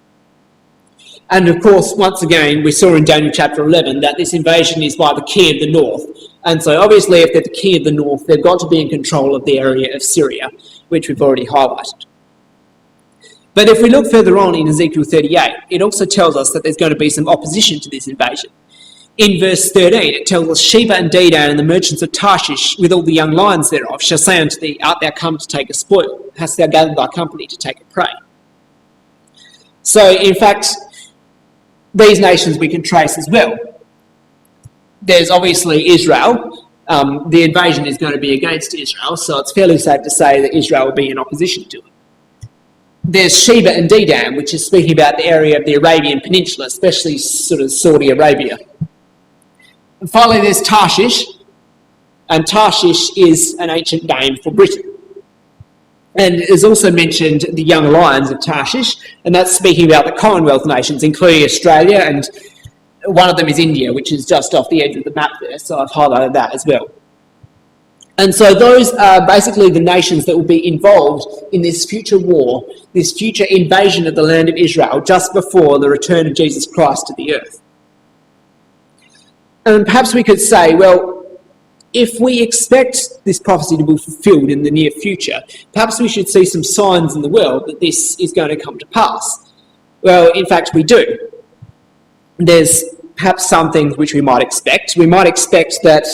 And of course, once again, we saw in Daniel chapter 11 that this invasion is by the key of the north. And so obviously, if they're the key of the north, they've got to be in control of the area of Syria, which we've already highlighted. But if we look further on in Ezekiel 38, it also tells us that there's going to be some opposition to this invasion. In verse 13, it tells us, Sheba and Dedan and the merchants of Tarshish, with all the young lions thereof, shall say unto thee, Art thou come to take a spoil? Hast thou gathered thy company to take a prey? So, in fact, these nations we can trace as well. There's obviously Israel. The invasion is going to be against Israel, so it's fairly safe to say that Israel will be in opposition to it. There's Sheba and Dedan, which is speaking about the area of the Arabian Peninsula, especially sort of Saudi Arabia. And finally, there's Tarshish, and Tarshish is an ancient name for Britain. And there's also mentioned the young lions of Tarshish, and that's speaking about the Commonwealth nations, including Australia, and one of them is India, which is just off the edge of the map there, so I've highlighted that as well. And so those are basically the nations that will be involved in this future war, this future invasion of the land of Israel, just before the return of Jesus Christ to the earth. And perhaps we could say, well, if we expect this prophecy to be fulfilled in the near future, perhaps we should see some signs in the world that this is going to come to pass. Well, in fact, we do. There's perhaps some things which we might expect. We might expect that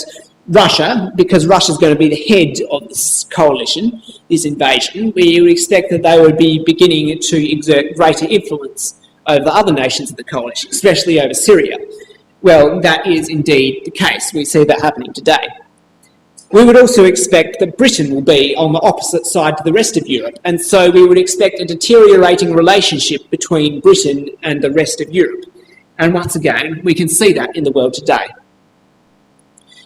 Russia, because Russia is going to be the head of this coalition, this invasion, we would expect that they would be beginning to exert greater influence over the other nations of the coalition, especially over Syria. Well, that is indeed the case. We see that happening today. We would also expect that Britain will be on the opposite side to the rest of Europe, and so we would expect a deteriorating relationship between Britain and the rest of Europe. And once again, we can see that in the world today.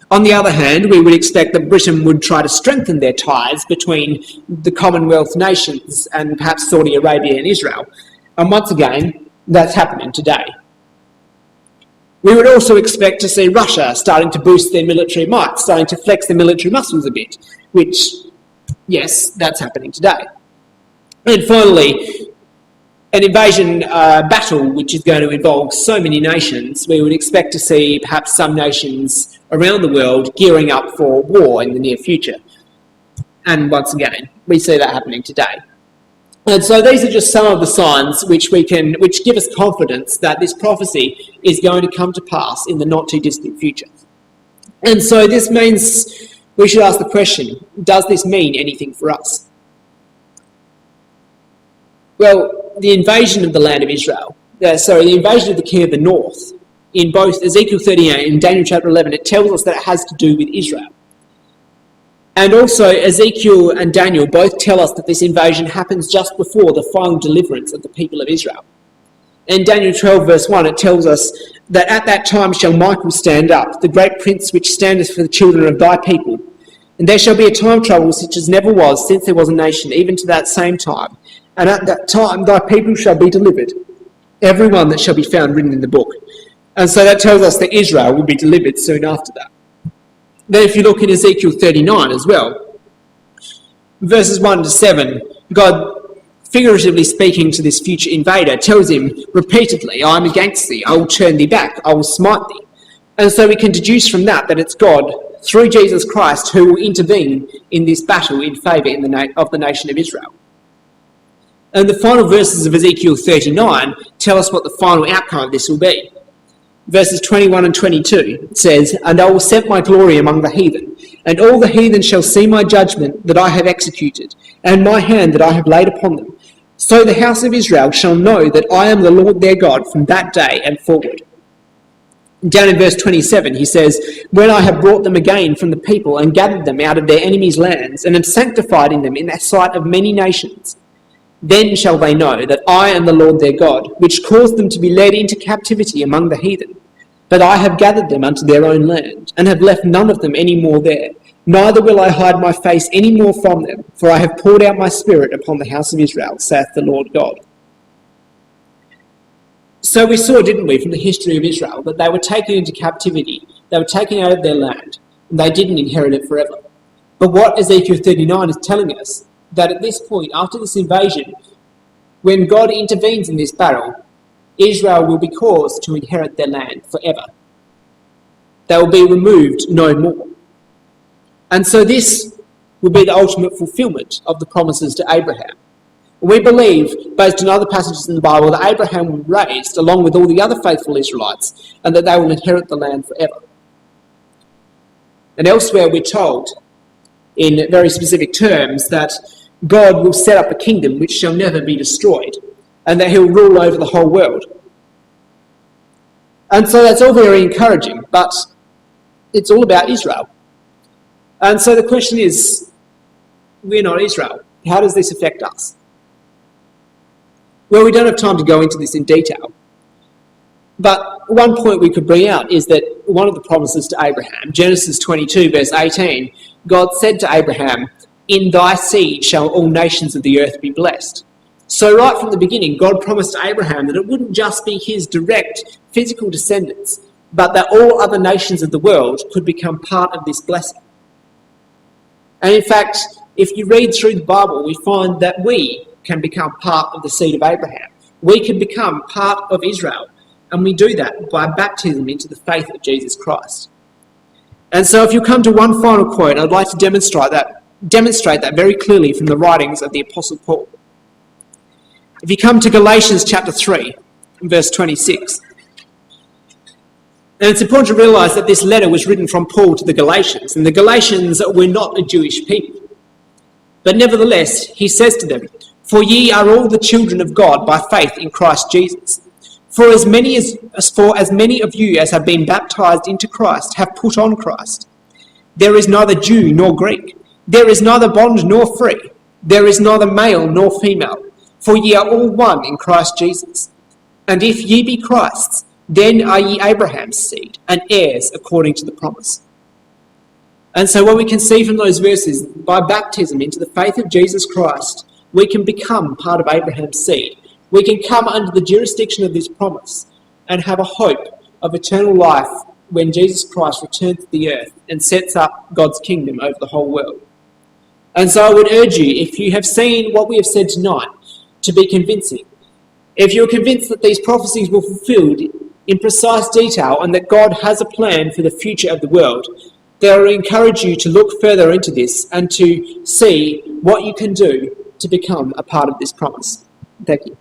On the other hand, we would expect that Britain would try to strengthen their ties between the Commonwealth nations and perhaps Saudi Arabia and Israel. And once again, that's happening today. We would also expect to see Russia starting to boost their military might, starting to flex their military muscles a bit, which, yes, that's happening today. And finally, an invasion battle which is going to involve so many nations, we would expect to see perhaps some nations around the world gearing up for war in the near future. And once again, we see that happening today. And so these are just some of the signs which give us confidence that this prophecy is going to come to pass in the not too distant future. And so this means we should ask the question, does this mean anything for us? Well, the invasion of the land of Israel, the invasion of the king of the north, in both Ezekiel 38 and Daniel chapter 11, it tells us that it has to do with Israel. And also Ezekiel and Daniel both tell us that this invasion happens just before the final deliverance of the people of Israel. In Daniel 12 verse 1, it tells us that at that time shall Michael stand up, the great prince which standeth for the children of thy people. And there shall be a time of trouble such as never was since there was a nation, even to that same time. And at that time thy people shall be delivered, every one that shall be found written in the book. And so that tells us that Israel will be delivered soon after that. Then if you look in Ezekiel 39 as well, verses 1 to 7, God, figuratively speaking to this future invader, tells him repeatedly, I am against thee, I will turn thee back, I will smite thee. And so we can deduce from that it's God, through Jesus Christ, who will intervene in this battle in favour of the nation of Israel. And the final verses of Ezekiel 39 tell us what the final outcome of this will be. Verses 21 and 22 says, And I will set my glory among the heathen, and all the heathen shall see my judgment that I have executed, and my hand that I have laid upon them. So the house of Israel shall know that I am the Lord their God from that day and forward. Down in verse 27 he says, When I have brought them again from the people and gathered them out of their enemies' lands, and am sanctified in them in the sight of many nations, then shall they know that I am the Lord their God, which caused them to be led into captivity among the heathen. But I have gathered them unto their own land, and have left none of them any more there. Neither will I hide my face any more from them, for I have poured out my spirit upon the house of Israel, saith the Lord God. So we saw, didn't we, from the history of Israel, that they were taken into captivity, they were taken out of their land, and they didn't inherit it forever. But what Ezekiel 39 is telling us, that at this point, after this invasion, when God intervenes in this battle, Israel will be caused to inherit their land forever. They will be removed no more. And so this will be the ultimate fulfillment of the promises to Abraham. We believe, based on other passages in the Bible, that Abraham will be raised along with all the other faithful Israelites, and that they will inherit the land forever. And elsewhere we're told, in very specific terms, that God will set up a kingdom which shall never be destroyed, and that he will rule over the whole world. And so that's all very encouraging, but it's all about Israel. And so the question is, we're not Israel. How does this affect us? Well, we don't have time to go into this in detail. But one point we could bring out is that one of the promises to Abraham, Genesis 22 verse 18, God said to Abraham, In thy seed shall all nations of the earth be blessed. So right from the beginning, God promised to Abraham that it wouldn't just be his direct physical descendants, but that all other nations of the world could become part of this blessing. And in fact, if you read through the Bible, we find that we can become part of the seed of Abraham. We can become part of Israel, and we do that by baptism into the faith of Jesus Christ. And so if you come to one final quote, I'd like to demonstrate that very clearly from the writings of the Apostle Paul. If you come to Galatians chapter 3, verse 26, and it's important to realise that this letter was written from Paul to the Galatians, and the Galatians were not a Jewish people. But nevertheless, he says to them, For ye are all the children of God by faith in Christ Jesus. For as many of you as have been baptized into Christ have put on Christ. There is neither Jew nor Greek. There is neither bond nor free. There is neither male nor female. For ye are all one in Christ Jesus. And if ye be Christ's, then are ye Abraham's seed, and heirs according to the promise. And so what we can see from those verses, by baptism into the faith of Jesus Christ, we can become part of Abraham's seed. We can come under the jurisdiction of this promise and have a hope of eternal life when Jesus Christ returns to the earth and sets up God's kingdom over the whole world. And so I would urge you, if you have seen what we have said tonight, to be convincing. If you're convinced that these prophecies were fulfilled in precise detail and that God has a plan for the future of the world, then I would encourage you to look further into this and to see what you can do to become a part of this promise. Thank you.